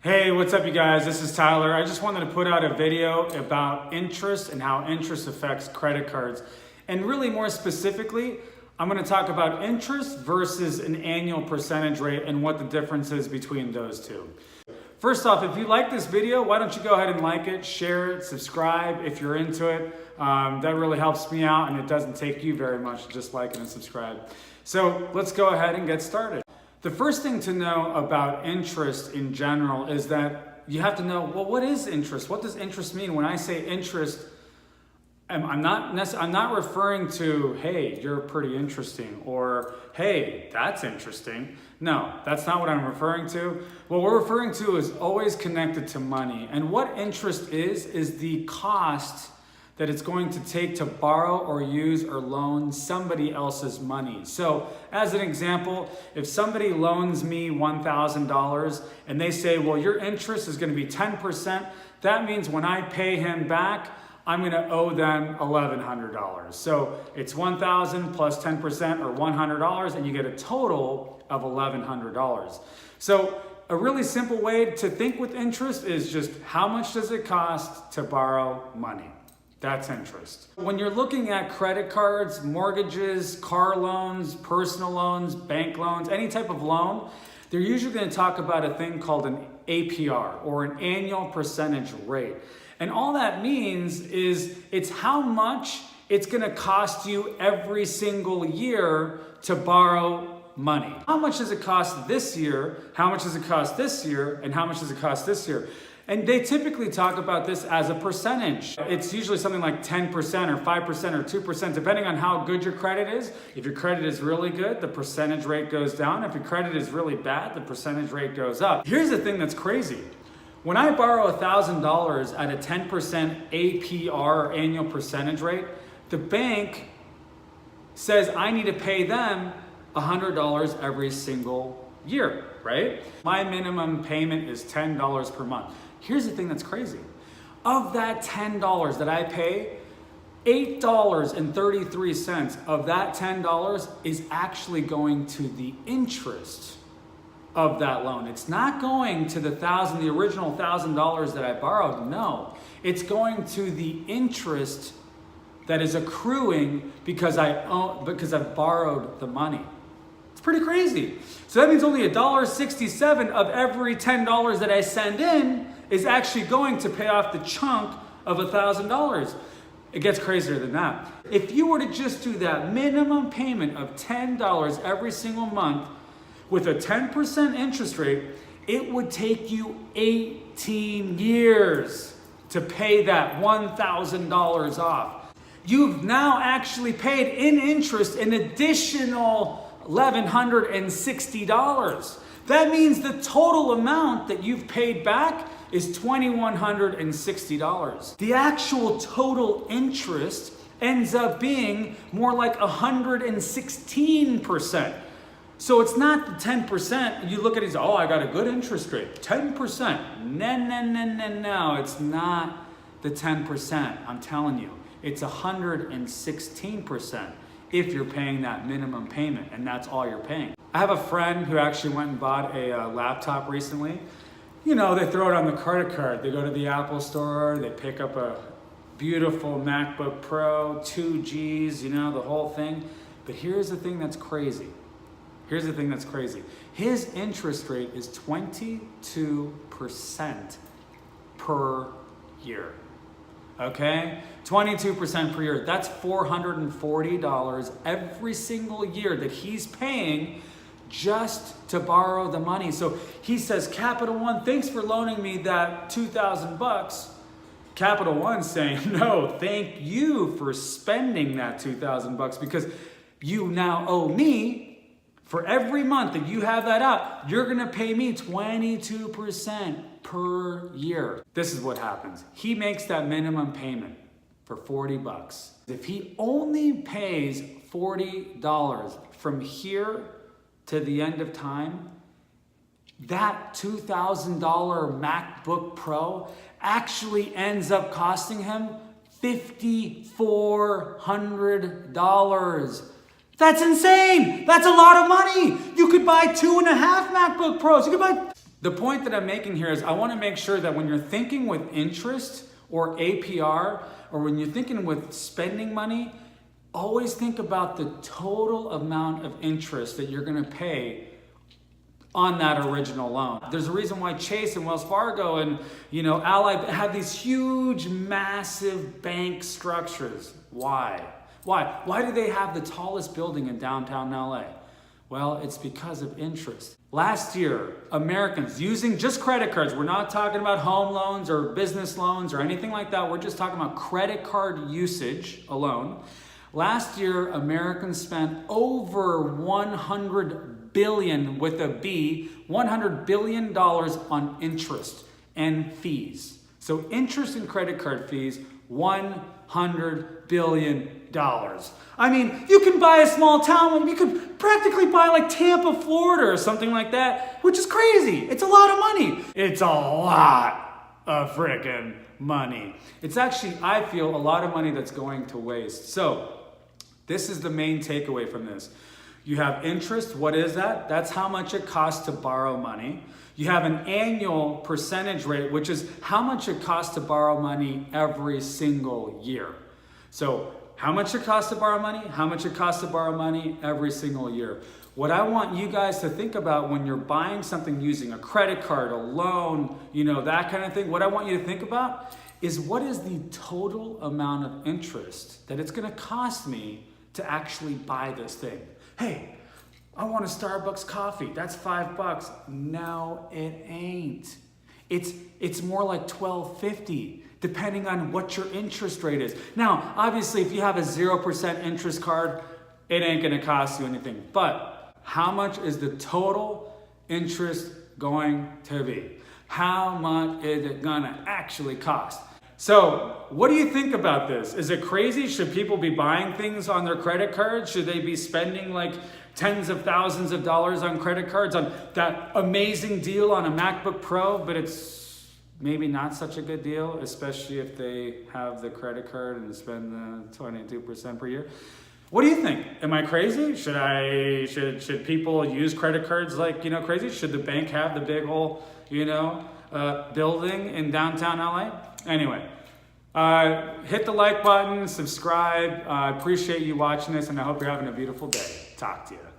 Hey, what's up you guys? This is Tyler. I just wanted to put out a video about interest and how interest affects credit cards. And really more specifically, I'm going to talk about interest versus an annual percentage rate and what the difference is between those two. First off, if you like this video, why don't you go ahead and like it, share it, subscribe if you're into it. That really helps me out and it doesn't take you very much, just like and subscribe. So let's go ahead and get started. The first thing to know about interest in general is that you have to know, well, what is interest? What does interest mean? When I say interest, I'm not referring to, hey, you're pretty interesting, or hey, that's interesting. No, that's not what I'm referring to. What we're referring to is always connected to money. And what interest is the cost that it's going to take to borrow or use or loan somebody else's money. So as an example, if somebody loans me $1,000 and they say, well, your interest is going to be 10%, that means when I pay him back, I'm going to owe them $1,100. So it's $1,000 plus 10% or $100, and you get a total of $1,100. So a really simple way to think with interest is just how much does it cost to borrow money? That's interest. When you're looking at credit cards, mortgages, car loans, personal loans, bank loans, any type of loan, they're usually going to talk about a thing called an APR, or an annual percentage rate. And all that means is it's how much it's going to cost you every single year to borrow money. How much does it cost this year? How much does it cost this year? And how much does it cost this year? And they typically talk about this as a percentage. It's usually something like 10% or 5% or 2%, depending on how good your credit is. If your credit is really good, the percentage rate goes down. If your credit is really bad, the percentage rate goes up. Here's the thing that's crazy. When I borrow $1,000 at a 10% APR, or annual percentage rate, the bank says I need to pay them $100 every single year, right? My minimum payment is $10 per month. Here's the thing that's crazy. Of that $10 that I pay, $8.33 of that $10 is actually going to the interest of that loan. It's not going to the original $1,000 that I borrowed. No, it's going to the interest that is accruing because I've borrowed the money. It's pretty crazy. So that means only $1.67 of every $10 that I send in is actually going to pay off the chunk of $1,000. It gets crazier than that. If you were to just do that minimum payment of $10 every single month with a 10% interest rate, it would take you 18 years to pay that $1,000 off. You've now actually paid in interest an additional $1,160. That means the total amount that you've paid back is $2,160. The actual total interest ends up being more like 116%. So it's not the 10%. You look at it and say, oh, I got a good interest rate, 10%. No, it's not the 10%. I'm telling you, it's 116% if you're paying that minimum payment, and that's all you're paying. I have a friend who actually went and bought a laptop recently. You know, they throw it on the credit card. They go to the Apple store, they pick up a beautiful MacBook Pro, 2Gs, you know, the whole thing. But here's the thing that's crazy. Here's the thing that's crazy. His interest rate is 22% per year. Okay? 22% per year. That's $440 every single year that he's paying just to borrow the money. So he says, Capital One, thanks for loaning me that $2,000. Capital One's saying, no, thank you for spending that $2,000 because you now owe me. For every month that you have that up, you're gonna pay me 22% per year. This is what happens. He makes that minimum payment for $40. If he only pays $40 from here to the end of time, that $2,000 MacBook Pro actually ends up costing him $5,400. That's insane. That's a lot of money. You could buy 2.5 MacBook Pros. You could buy The point that I'm making here is I want to make sure that when you're thinking with interest or APR, or when you're thinking with spending money, always think about the total amount of interest that you're going to pay on that original loan. There's a reason why Chase and Wells Fargo and Ally have these huge, massive bank structures. Why? Why do they have the tallest building in downtown LA? Well, it's because of interest. Last year, Americans using just credit cards, we're not talking about home loans or business loans or anything like that. We're just talking about credit card usage alone. Last year, Americans spent over $100 billion with a B, $100 billion on interest and fees. So interest and credit card fees, $100 billion. I mean, you can buy a small town, you could practically buy like Tampa, Florida or something like that, which is crazy. It's a lot of money. It's a lot of freaking money. It's actually, I feel, a lot of money that's going to waste. So this is the main takeaway from this. You have interest. What is that? That's how much it costs to borrow money. You have an annual percentage rate, which is how much it costs to borrow money every single year. So how much it costs to borrow money? How much it costs to borrow money every single year. What I want you guys to think about when you're buying something using a credit card, a loan, that kind of thing, what I want you to think about is what is the total amount of interest that it's going to cost me to actually buy this thing. Hey, I want a Starbucks coffee. That's $5. No, it ain't. It's more like $12.50, depending on what your interest rate is. Now, obviously, if you have a 0% interest card, it ain't gonna cost you anything. But how much is the total interest going to be? How much is it gonna actually cost? So, what do you think about this? Is it crazy? Should people be buying things on their credit cards? Should they be spending like tens of thousands of dollars on credit cards on that amazing deal on a MacBook Pro, but it's maybe not such a good deal, especially if they have the credit card and spend the 22% per year? What do you think? Am I crazy? Should people use credit cards like, crazy? Should the bank have the big old, building in downtown LA? Anyway, hit the like button, subscribe. I appreciate you watching this, and I hope you're having a beautiful day. Talk to you.